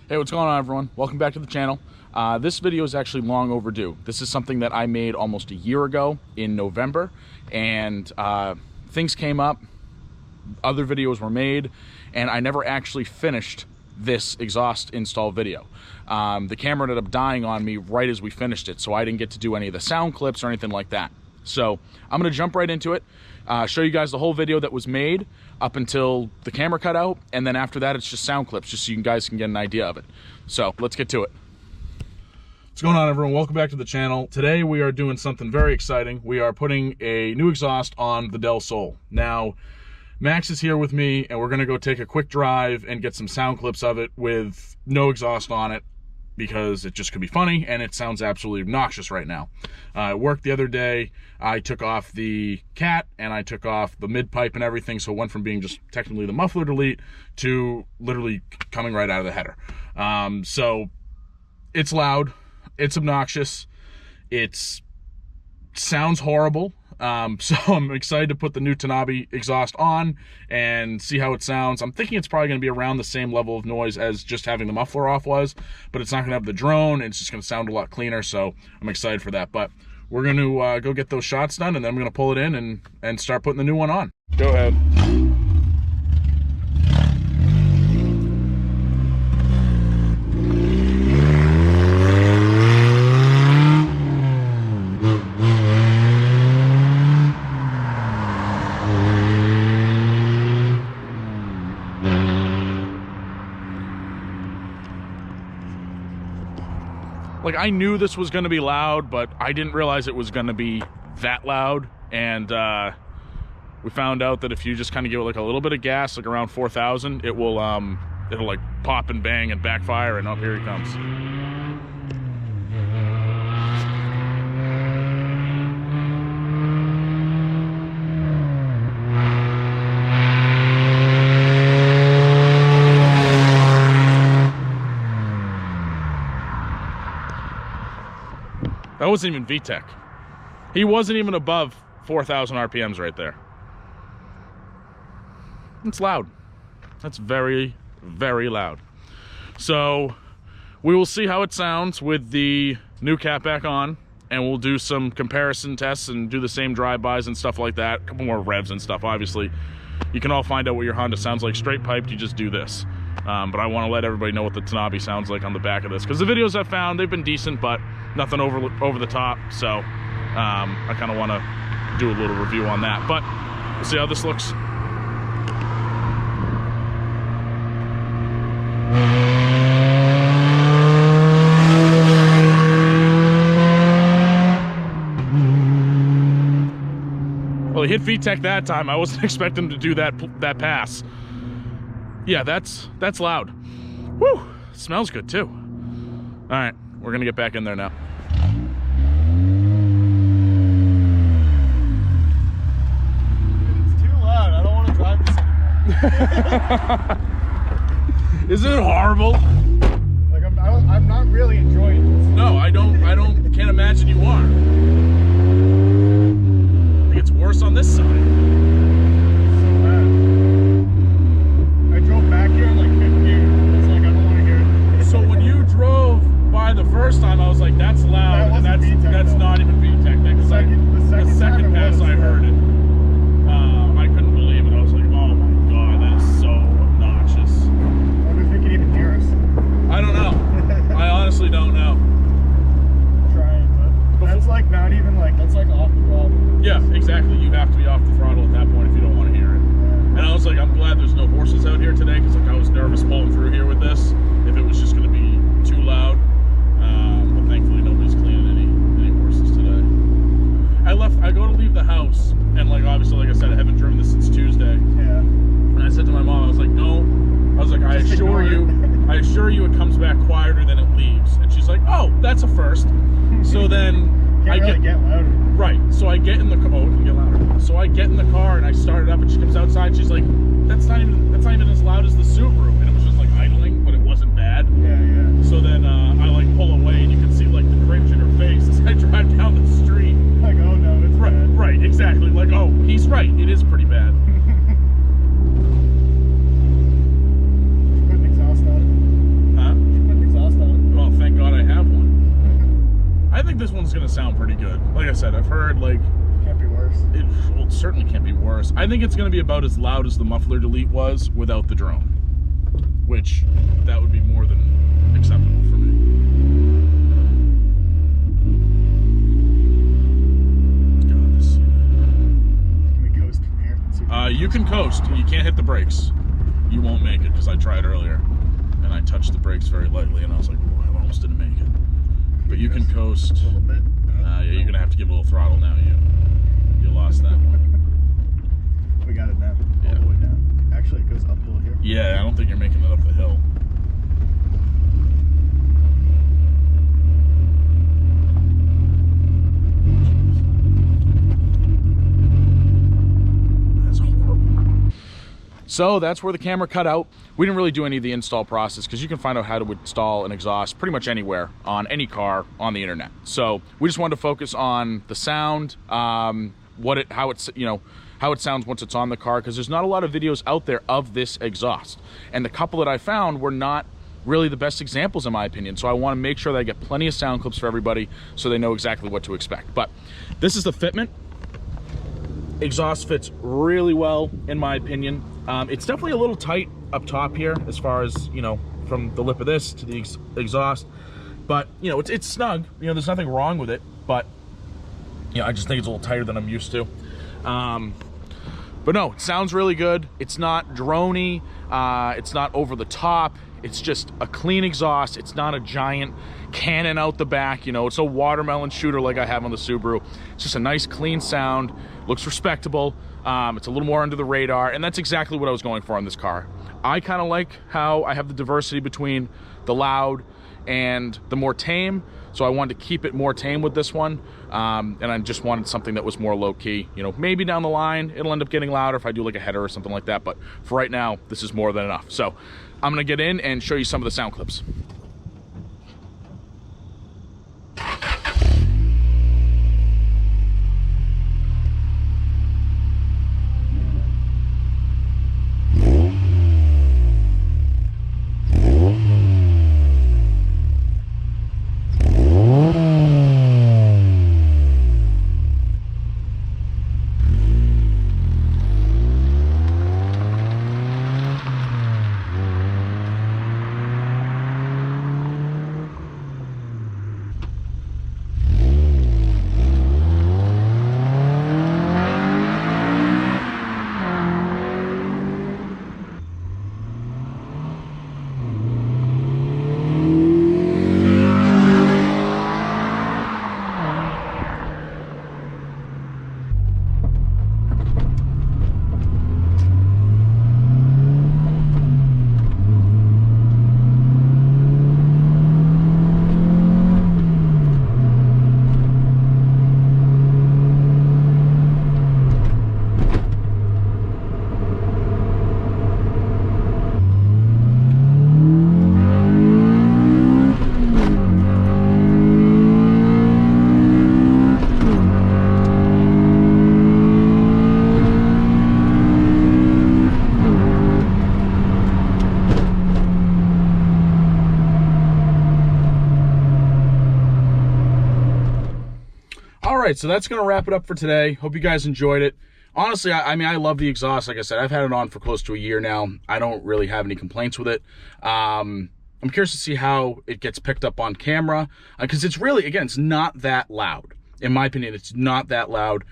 Hey, what's going on, everyone? Welcome back to the channel. This video is actually long overdue. This is something that I made almost a year ago in November, and things came up, other videos were made, and I never actually finished this exhaust install video. The camera ended up dying on me right as we finished it, so I didn't get to do any of the sound clips or anything like that. So I'm gonna jump right into it, show you guys the whole video that was made up until the camera cut out, and then after that it's just sound clips, just so you guys can get an idea of it. So let's get to it. What's going on, everyone? Welcome back to the channel. Today we are doing something very exciting. We are putting a new exhaust on the Delsol. Now, Max is here with me, and we're gonna go take a quick drive and get some sound clips of it with no exhaust on it, because it just could be funny, and it sounds absolutely obnoxious right now. It worked the other day. I took off the cat, and I took off the mid pipe and everything, so it went from being just technically the muffler delete to literally coming right out of the header. So it's loud, it's obnoxious, it sounds horrible. So I'm excited to put the new Tanabe exhaust on and see how it sounds. I'm thinking it's probably going to be around the same level of noise as just having the muffler off was, but it's not going to have the drone, and it's just going to sound a lot cleaner, so I'm excited for that. But we're going to go get those shots done, and then I'm going to pull it in and start putting the new one on. Go ahead. Like, I knew this was going to be loud, but I didn't realize it was going to be that loud. And we found out that if you just kind of give it like a little bit of gas, like around 4,000, it will it'll like pop and bang and backfire, and up here he comes. That wasn't even VTEC. He wasn't even above 4,000 RPMs right there. It's loud. That's very, very loud. So we will see how it sounds with the new cat back on, and we'll do some comparison tests and do the same drive-bys and stuff like that. A couple more revs and stuff, obviously. You can all find out what your Honda sounds like straight piped. You just do this. But I want to let everybody know what the Tanabe sounds like on the back of this, because the videos I've found, they've been decent, but nothing over the top. So I kind of want to do a little review on that. But we'll see how this looks. Well, he hit VTEC that time. I wasn't expecting him to do that pass. Yeah, that's loud. Woo! Smells good too. All right, we're gonna get back in there now. It's too loud. I don't want to drive this anymore. Isn't it horrible? Like I'm not really enjoying this. No, I can't imagine you are. I think it's worse on this side. The first time I was like, that's loud, and that's not even VTEC. The second pass I heard it, I couldn't believe it. I was like, oh my god, that is so obnoxious. I wonder if they can even hear us. I don't know. I honestly don't know. I'm trying, but that's like not even like, that's like off the throttle. Yeah, exactly. You have to be off the throttle at that point if you don't want to hear it. Yeah. And I was like, I'm glad there's no horses out here today, because like I was nervous pulling through here with this if it was just going to be too loud. But thankfully nobody's cleaning any horses today. I go to leave the house, and like obviously, like I said, I haven't driven this since Tuesday. Yeah. And I said to my mom, I was like, no. I was like, I assure you it comes back quieter than it leaves. And she's like, oh, that's a first. So then I get louder. Right. So I get in the car. Oh, it can get louder. So I get in the car and I start it up, and she comes outside. She's like, that's not even as loud as the Subaru. And it was just like idling, but it wasn't bad. Yeah, yeah. So then I like pull away, and you can see like the cringe in her face as I drive down the street. Like, oh no, it's bad. Right, exactly. Like, oh, he's right. It is pretty bad. Put an exhaust on it. Huh? good. Like I said, I've heard like Can't be worse. It certainly can't be worse. I think it's going to be about as loud as the muffler delete was without the drone, which that would be more than acceptable for me. God, this. Can we coast from here? See if You can coast. You can't hit the brakes. You won't make it because I tried earlier, and I touched the brakes very lightly, and I was like, oh, I almost didn't make it. But you can coast. a little bit. Yeah, you're gonna have to give a little throttle now. You lost that one. We got it now. Yeah. All the way down. Actually, it goes uphill here. Yeah, I don't think you're making it up the hill. That's horrible. So that's where the camera cut out. We didn't really do any of the install process because you can find out how to install an exhaust pretty much anywhere on any car on the internet. So we just wanted to focus on the sound, how it sounds once it's on the car, because there's not a lot of videos out there of this exhaust. And the couple that I found were not really the best examples in my opinion. So I want to make sure that I get plenty of sound clips for everybody so they know exactly what to expect. But this is the fitment. Exhaust fits really well in my opinion. It's definitely a little tight up top here as far as, from the lip of this to the exhaust. But, it's snug. There's nothing wrong with it. But, I just think it's a little tighter than I'm used to. But no, it sounds really good. It's not droney. It's not over the top. It's just a clean exhaust. It's not a giant cannon out the back. It's a watermelon shooter like I have on the Subaru. It's just a nice clean sound. Looks respectable. It's a little more under the radar, and that's exactly what I was going for on this car. I kind of like how I have the diversity between the loud and the more tame, so I wanted to keep it more tame with this one, and I just wanted something that was more low-key. Maybe down the line it'll end up getting louder if I do like a header or something like that, but for right now this is more than enough. So I'm gonna get in and show you some of the sound clips. right, so that's gonna wrap it up for today. Hope you guys enjoyed it. Honestly, I mean, I love the exhaust. Like I said, I've had it on for close to a year now. I don't really have any complaints with it. I'm curious to see how it gets picked up on camera, because it's really, again, it's not that loud. In my opinion, it's not that loud.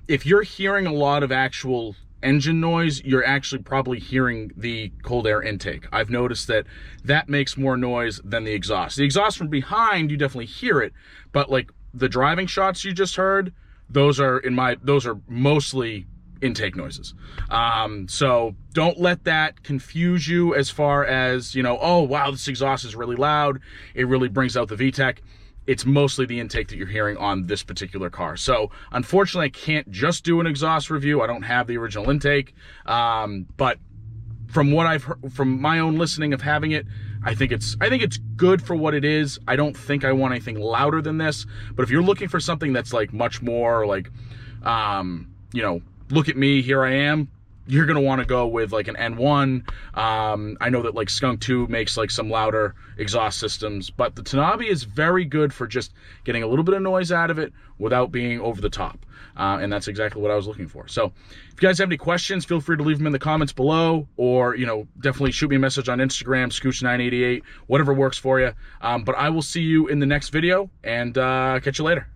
If you're hearing a lot of actual engine noise, you're actually probably hearing the cold air intake. I've noticed that that makes more noise than the exhaust. The exhaust from behind, you definitely hear it, but like the driving shots you just heard, those are mostly intake noises. So don't let that confuse you as far as, you know, oh wow, this exhaust is really loud, it really brings out the VTEC. It's mostly the intake that you're hearing on this particular car. So unfortunately, I can't just do an exhaust review. I don't have the original intake, but from what I've heard, from my own listening of having it, I think it's good for what it is. I don't think I want anything louder than this, but if you're looking for something that's like much more like, you know, look at me, here I am, you're gonna want to go with like an N1. I know that like Skunk 2 makes like some louder exhaust systems, but the Tanabe is very good for just getting a little bit of noise out of it without being over the top. And that's exactly what I was looking for. So if you guys have any questions, feel free to leave them in the comments below, or, you know, definitely shoot me a message on Instagram, Scooch988, whatever works for you. But I will see you in the next video, and catch you later.